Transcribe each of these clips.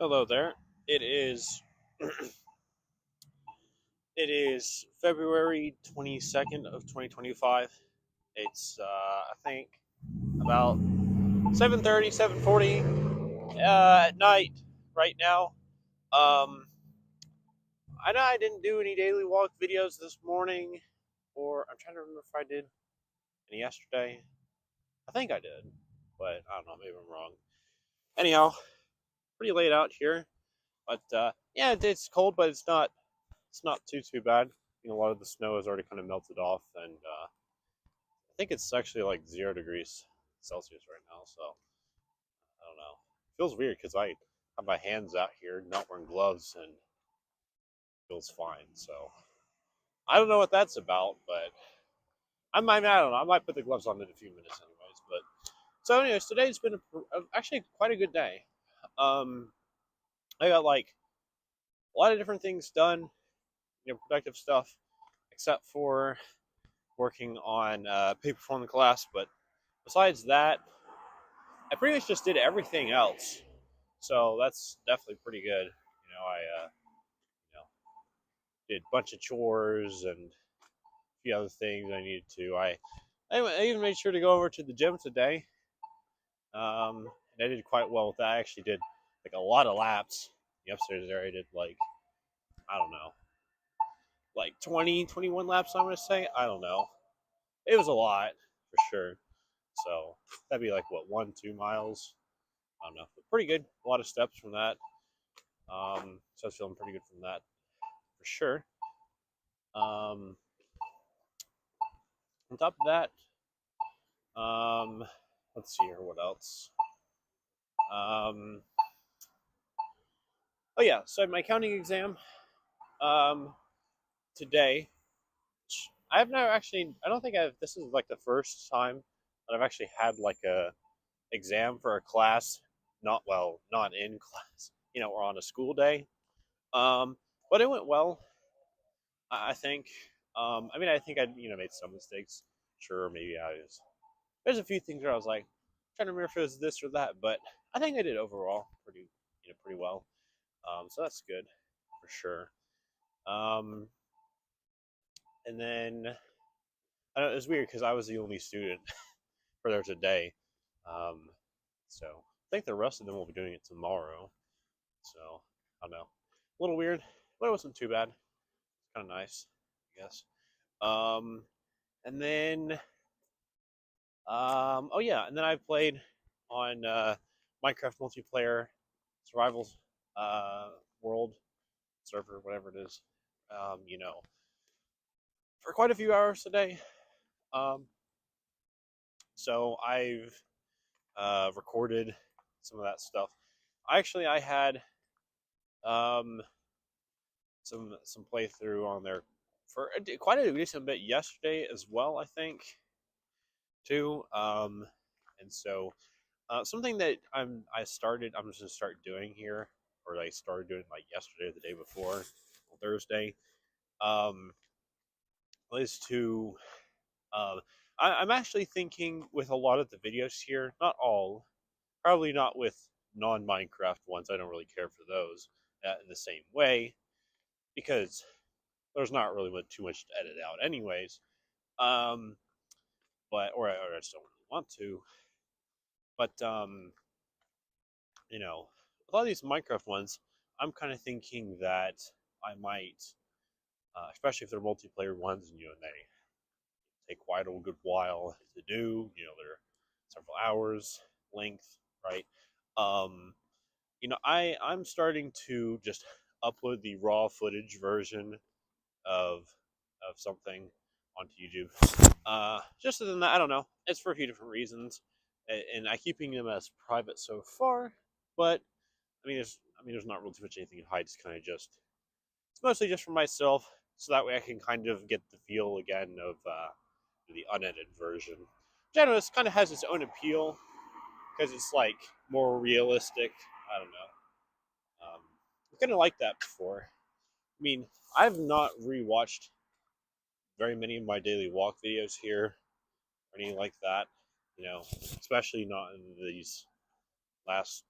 Hello there. It is it is February 22nd of 2025. It's I think about 7:30, 7:40 at night right now. Um I know I didn't do any daily walk videos this morning, or I'm trying to remember if I did any yesterday. I think I did, but I don't know, maybe I'm wrong. Anyhow, pretty late out here, but yeah, it's cold, but it's not too bad. A lot of the snow has already kind of melted off, and I think it's actually like 0 degrees Celsius right now. So I don't know. It feels weird because I have my hands out here, not wearing gloves, and it feels fine. So I don't know what that's about, but I don't know. I might put the gloves on in a few minutes, anyways. But so, anyways, today's been actually quite a good day. Um, I got like a lot of different things done, productive stuff, except for working on paper for the class. But besides that, I pretty much just did everything else. So that's definitely pretty good. I you know did a bunch of chores and a few other things I needed to. I even made sure to go over to the gym today. And I did quite well with that. I actually did like a lot of laps. The upstairs there, I did like I don't know, like 20, 21 laps. I'm gonna say I don't know. It was a lot for sure. So that'd be like what 1, 2 miles. I don't know, but pretty good. A lot of steps from that. So I was feeling pretty good from that for sure. Um, on top of that, um, let's see here, what else? Um, oh yeah, so I had my accounting exam um, today. I've never actually. I don't think I've. This is like the first time that I've actually had like a exam for a class. Not in class. Or on a school day. Um, but it went well. I think. I think I made some mistakes. Sure, maybe I was. There's a few things where I was like trying to remember if it was this or that, but I think I did overall pretty well. So that's good for sure. Um, and then I know it was weird because I was the only student for there today. Um, so I think the rest of them will be doing it tomorrow. So I don't know, a little weird, but it wasn't too bad. Kind of nice, I guess. Um, and then oh yeah, and then I played on Minecraft multiplayer survival uh, world server, whatever it is. For quite a few hours today. Um, so I've recorded some of that stuff. I had um, some playthrough on there for quite a decent bit yesterday as well. I think too. And so something that I'm just gonna start doing here, or I started doing like yesterday or the day before, on Thursday, um, is to I'm actually thinking with a lot of the videos here, not all, probably not with non-Minecraft ones. I don't really care for those in the same way because there's not really too much to edit out, anyways. Um, or I just don't really want to. But with all these Minecraft ones, I'm kind of thinking that I might, especially if they're multiplayer ones, and they take quite a good while to do. They're several hours length, right? Um, I'm starting to just upload the raw footage version of something onto YouTube. Just so then I don't know. It's for a few different reasons, and I keeping them as private so far. But there's not really too much anything to hide. It's mostly just for myself, so that way I can kind of get the feel again of the unedited version. Generous kind of has its own appeal because it's like more realistic. I don't know. I kind of like that before. I've not rewatched very many of my daily walk videos here or anything like that. Especially not in these last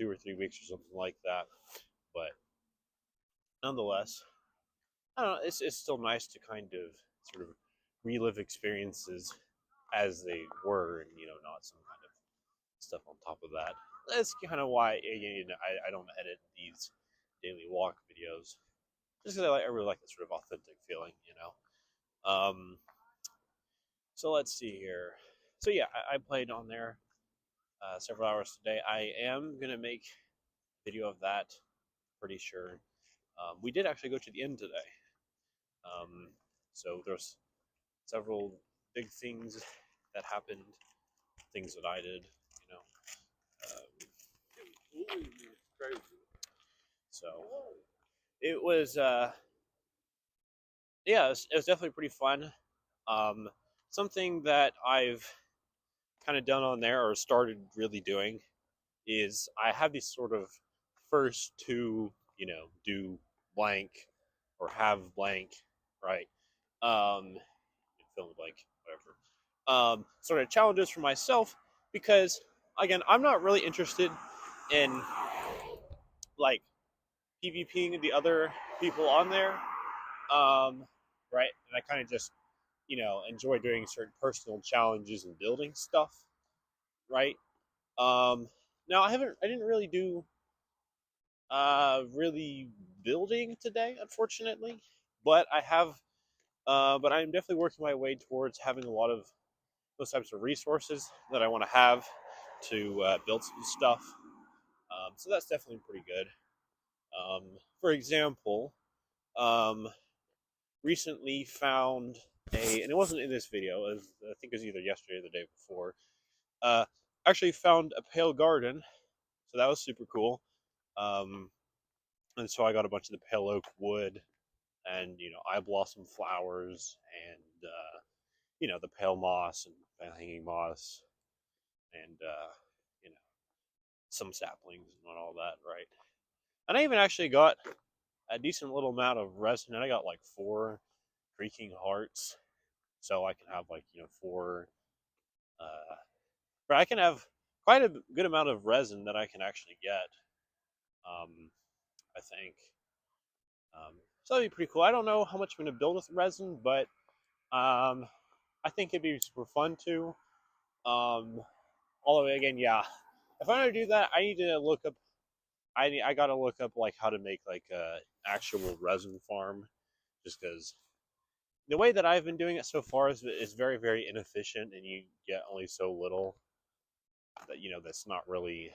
2 or 3 weeks or something like that. But nonetheless, I don't know. It's still nice to kind of sort of relive experiences as they were, and not some kind of stuff on top of that. That's kind of why I don't edit these daily walk videos, just because I really like the sort of authentic feeling. So let's see here. So yeah, I played on there several hours today. I am gonna make a video of that, pretty sure. We did actually go to the end today. So there's several big things that happened, things that I did, you know. So it was, yeah, it was definitely pretty fun. Something that I've kind of done on there, or started really doing, is I have these sort of first two, do blank or have blank, right? Fill in blank, whatever. Sort of challenges for myself, because again, I'm not really interested in like PvPing the other people on there, right? And I kind of just enjoy doing certain personal challenges and building stuff, right? Now I didn't really do really building today, unfortunately, but but I'm definitely working my way towards having a lot of those types of resources that I want to have to build some stuff. So that's definitely pretty good. For example, um, recently found and it wasn't in this video, I think it was either yesterday or the day before. Uh, actually found a pale garden, so that was super cool. Um, and so I got a bunch of the pale oak wood, and eye blossom flowers, and the pale moss and hanging moss, and you know some saplings and all that, right? And I even actually got a decent little amount of resin, and I got like 4 creaking hearts, so I can have like 4. Uh, but I can have quite a good amount of resin that I can actually get. Um, I think. So that'd be pretty cool. I don't know how much I'm going to build with resin, but I think it'd be super fun too. Although again, yeah, if I'm gonna do that, I need to look up. I gotta look up like how to make like a actual resin farm, just because the way that I've been doing it so far is very, very inefficient, and you get only so little that that's not really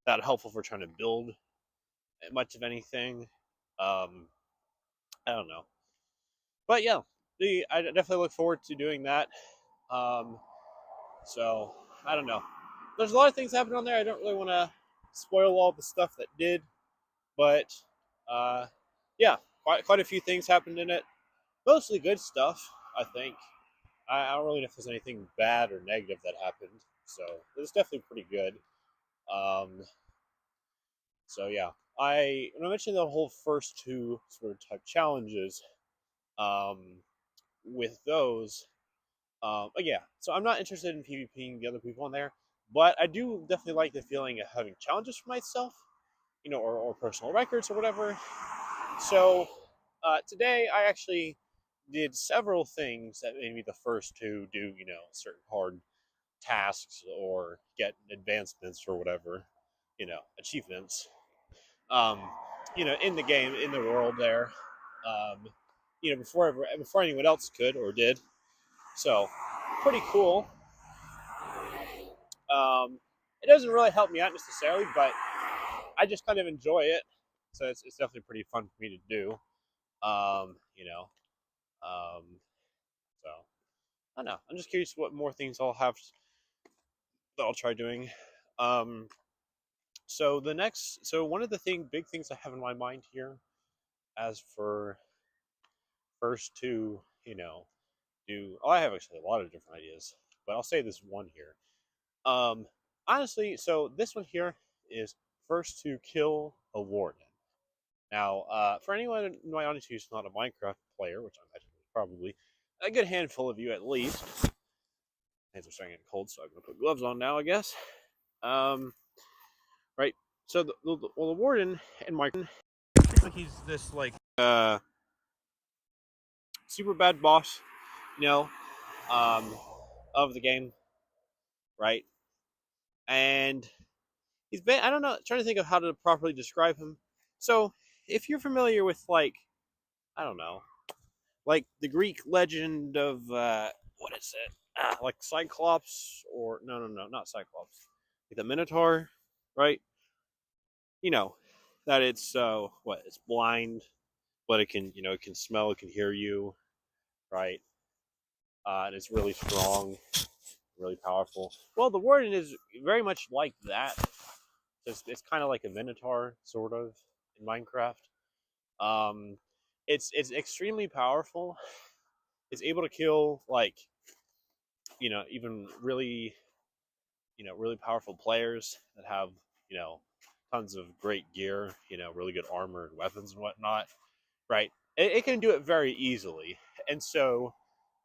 that helpful for trying to build much of anything. Um, I don't know, but yeah, I definitely look forward to doing that. Um, so I don't know. There's a lot of things happening on there. I don't really want to spoil all the stuff that did, but uh, yeah, quite a few things happened in it. Mostly good stuff, I think. I don't really know if there's anything bad or negative that happened, so it was definitely pretty good. Um, so yeah, when I mentioned the whole first two sort of type challenges, um, with those, yeah. So I'm not interested in PvPing the other people on there, but I do definitely like the feeling of having challenges for myself, or personal records or whatever. So today I actually did several things that made me the first to do, certain hard tasks or get advancements or whatever, achievements, um, in the game, in the world there, um, before anyone else could or did. So pretty cool. It doesn't really help me out necessarily, but I just kind of enjoy it. So it's definitely pretty fun for me to do. Um, you know, um, so I don't know. I'm just curious what more things I'll have that I'll try doing. Um, so one of the big things I have in my mind here, as for first to, I have actually a lot of different ideas, but I'll say this one here. Um, Honestly, so this one here is first to kill a warden. Now, for anyone in my audience who's not a Minecraft player, which I'm probably a good handful of you at least, hands are starting to get cold, so I'm gonna put gloves on now, I guess. Um, right? So the warden and Mike, he's this like super bad boss, you know, um, of the game, right? And he's been, I don't know, trying to think of how to properly describe him. So if you're familiar with like, I don't know, like the Greek legend of what is it? Like Cyclops, or no, not Cyclops, like the Minotaur, right? You know that it's what, it's blind, but it can, it can smell, it can hear you, right? And it's really strong, really powerful. Well, the warden is very much like that. It's kind of like a Minotaur, sort of, in Minecraft. Um, it's extremely powerful. It's able to kill like, even really, really powerful players that have, tons of great gear, really good armor and weapons and whatnot, right? It can do it very easily. And so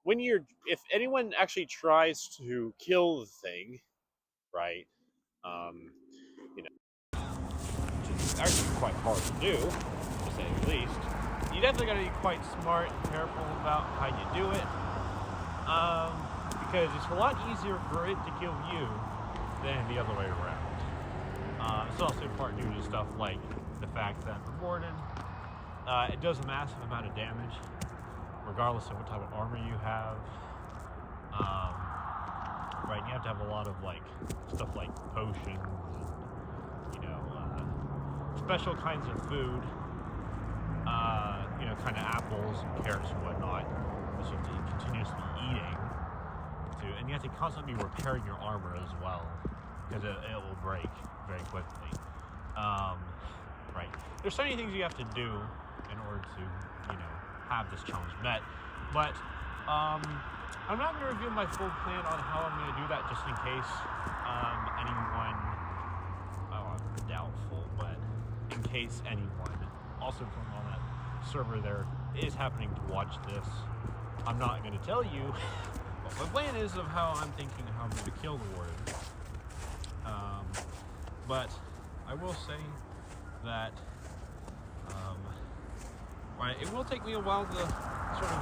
if anyone actually tries to kill the thing, right, um, it's actually quite hard to do, to say the least. You definitely got to be quite smart and careful about how you do it, because it's a lot easier for it to kill you than the other way around. It's also in part due to stuff like the fact that the warden, it does a massive amount of damage, regardless of what type of armor you have. Right, you have to have a lot of like stuff like potions and special kinds of food, kind of apples and carrots and whatnot, that you have to continuously eating and you have to constantly be repairing your armor as well, because it will break very quickly. Right, there's so many things you have to do in order to have this challenge met, but I'm not going to reveal my full plan on how I'm going to do that, just in case anyone, doubtful, but in case anyone also from on that server there is happening to watch this, I'm not going to tell you what my plan is of how I'm thinking how I'm going to kill the warden. But I will say that right, it will take me a while to sort of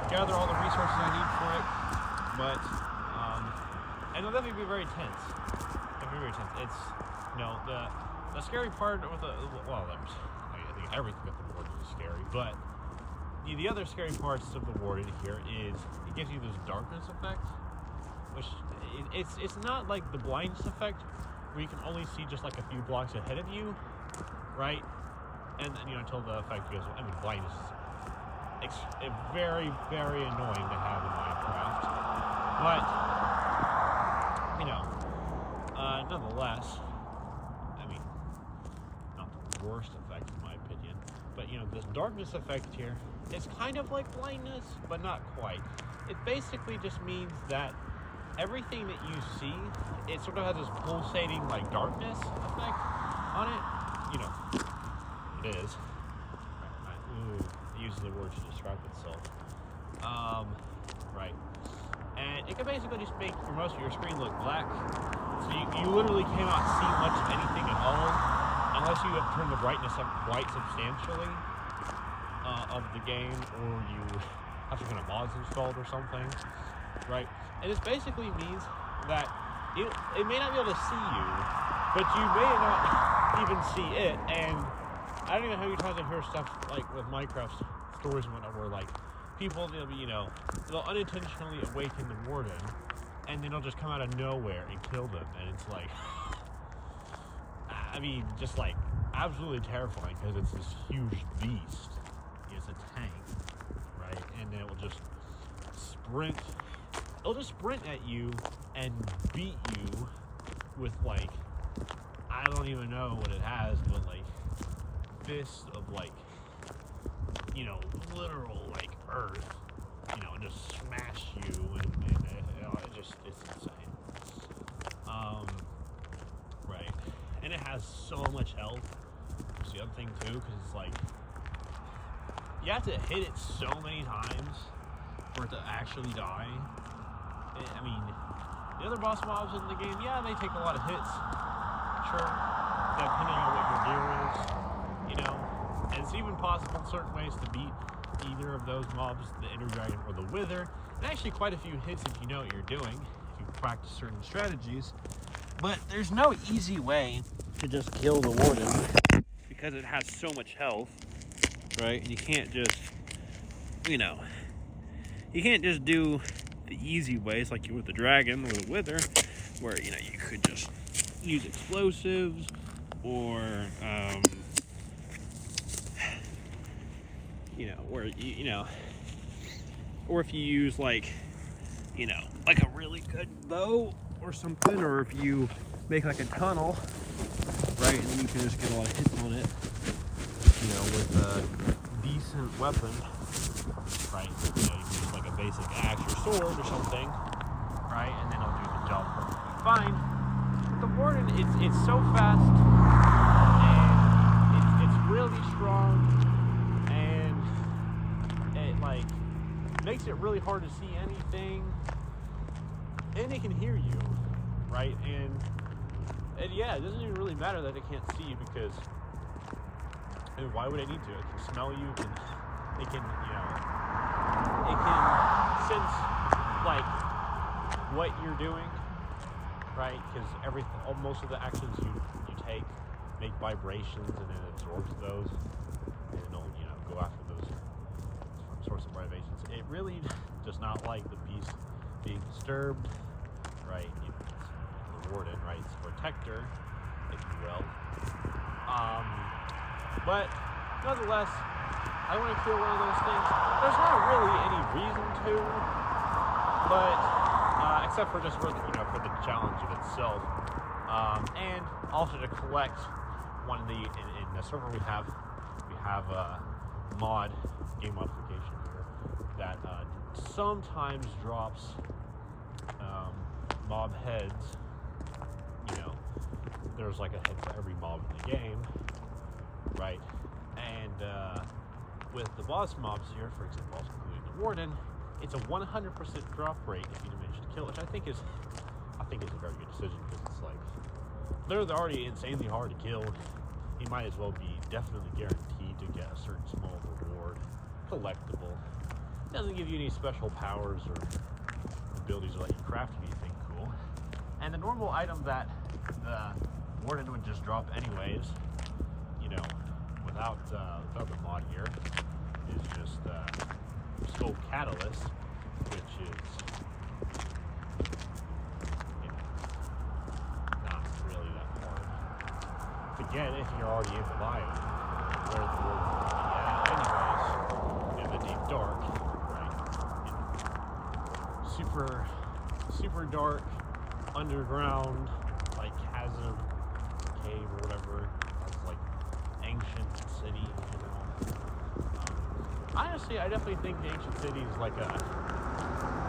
gather all the resources I need for it, but and it'll definitely be very tense. It's the scary part with I think everything with the warden is scary, but the other scary parts of the warden here is it gives you this darkness effect, which it's not like the blindness effect where you can only see just like a few blocks ahead of you, right? And then, until the effect goes, blindness is very, very annoying to have in Minecraft. But, nonetheless, not the worst effect in my opinion. But, this darkness effect here, it's kind of like blindness, but not quite. It basically just means that everything that you see, it sort of has this pulsating, like, darkness effect on it. It is. It uses the word to describe itself. Right. And it can basically just make most of your screen look black. So you literally cannot see much of anything at all, unless you have turned the brightness up quite substantially of the game, or you have some kind of mods installed or something. Right. And it basically means that it may not be able to see you, but you may not even see it. And I don't even know how many times I hear stuff like with Minecraft stories and whatnot, where like people, they'll unintentionally awaken the warden, and then they'll just come out of nowhere and kill them, and it's like, just like absolutely terrifying, because it's this huge beast. It's a tank, right? And then it will just sprint. It'll just sprint at you and beat you with like, I don't even know what it has, but like fists of like, literal like earth, and just smash you, and it's insane. Right, and it has so much health. That's the other thing too, because it's like you have to hit it so many times for it to actually die. The other boss mobs in the game, yeah, they take a lot of hits, sure, depending on what your gear is, you know. And it's even possible certain ways to beat either of those mobs, the Ender Dragon or the Wither. And actually quite a few hits if you know what you're doing, if you practice certain strategies. But there's no easy way to just kill the Warden because it has so much health, right? And you can't just, you know, you can't just do the easy ways like you would the Dragon or the Wither, where, you know, you could just use explosives or, you know, or, you know, or if you use like, you know, like a really good bow or something, or if you make like a tunnel, right, and then you can just get a lot of hits on it, you know, with a decent weapon, right? You know, you can use like a basic axe or sword or something, right, and then it'll do the job perfectly fine. But the Warden, it's so fast, and it's really strong, and it like makes it really hard to see anything, and it can hear you, right? And yeah, it doesn't even really matter that it can't see you, because I mean, why would it need to? It can smell you, it can, you know, it can sense like what you're doing, right? Because most of the actions you take make vibrations, and then it absorbs those, and it'll, you know, go after those sorts of vibrations. It really does not like the beast being disturbed, right? You know, it's the Warden, right? It's a protector, if you will. But nonetheless, I want to kill one of those things. There's not really any reason to, but except for just for the, you know, for the challenge of itself, and also to collect one of the in the server we have a mod game modification here that sometimes drops mob heads. You know, there's like a head for every mob in the game, right? And with the boss mobs here, for example, also including the Warden, it's a 100% drop rate if you manage to kill it, which I think is a very good decision, because it's like they're already insanely hard to kill. You might as well be definitely guaranteed to get a certain small reward, collectible. It doesn't give you any special powers or abilities to let you craft anything cool. And the normal item that the Warden would just drop anyways, you know, without the mod here, is just Soul Catalyst, which is, you know, not really that hard to get if you're already in the biome, where the Warden would be at anyways, in the Deep Dark, right? In super dark, underground, like chasm, cave or whatever, like ancient city, you know. Honestly, I definitely think the ancient city is like a,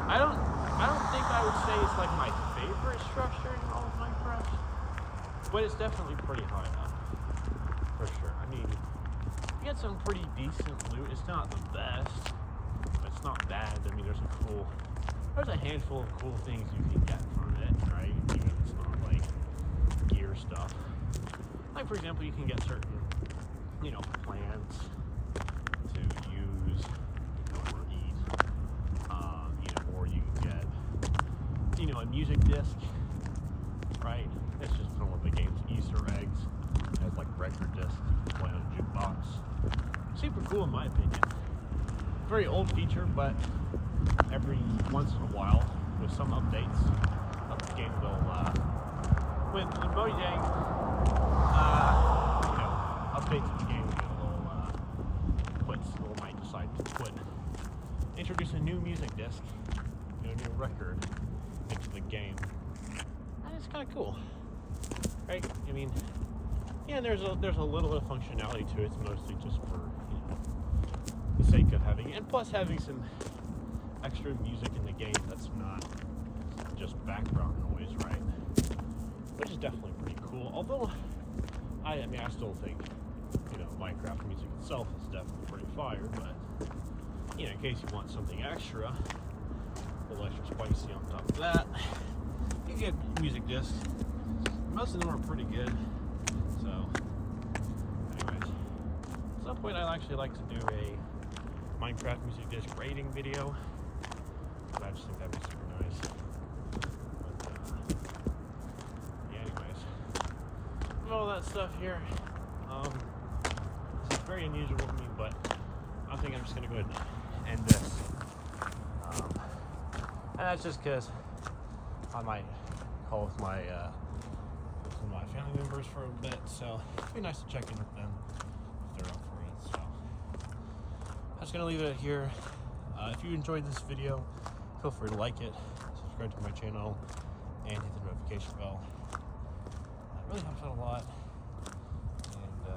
I don't think I would say it's like my favorite structure in all of Minecraft, but it's definitely pretty high up, for sure. I mean, you get some pretty decent loot. It's not the best, but it's not bad. I mean, there's a handful of cool things you can get from it, right? Even if it's not like gear stuff. Like, for example, you can get certain, you know, plants to use, you know, or eat, you know, or you can get, you know, a music disc, right? It's just one of the game's Easter eggs. It has like record discs you can play on a jukebox. Super cool in my opinion. Very old feature, but every once in a while, with some updates of the game, will when Mojang you know, updates the game, might decide to introduce a new music disc, you know, a new record into the game, and it's kind of cool, right? I mean, yeah, there's a little bit of functionality to it. It's mostly just for, you know, the sake of having it, and plus having some extra music in the game that's not just background noise, right? Which is definitely pretty cool. Although, I mean, I still think, you know, Minecraft music itself is definitely pretty fire, but, you know, in case you want something extra, a little extra spicy on top of that, you get music discs. Most of them are pretty good, so point, I'd actually like to do a Minecraft music disc rating video. But I just think that'd be super nice. But, yeah, anyways. With all that stuff here, this is very unusual for me, but I think I'm just going to go ahead and end this. And that's just because I might call with my family members for a bit, so it'd be nice to check in with them if they're up for it. So I'm just gonna leave it here. If you enjoyed this video, feel free to like it, subscribe to my channel, and hit the notification bell. That really helps out a lot. And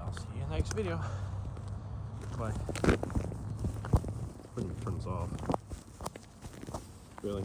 I'll see you in the next video. Bye. Let me turn this off. Really?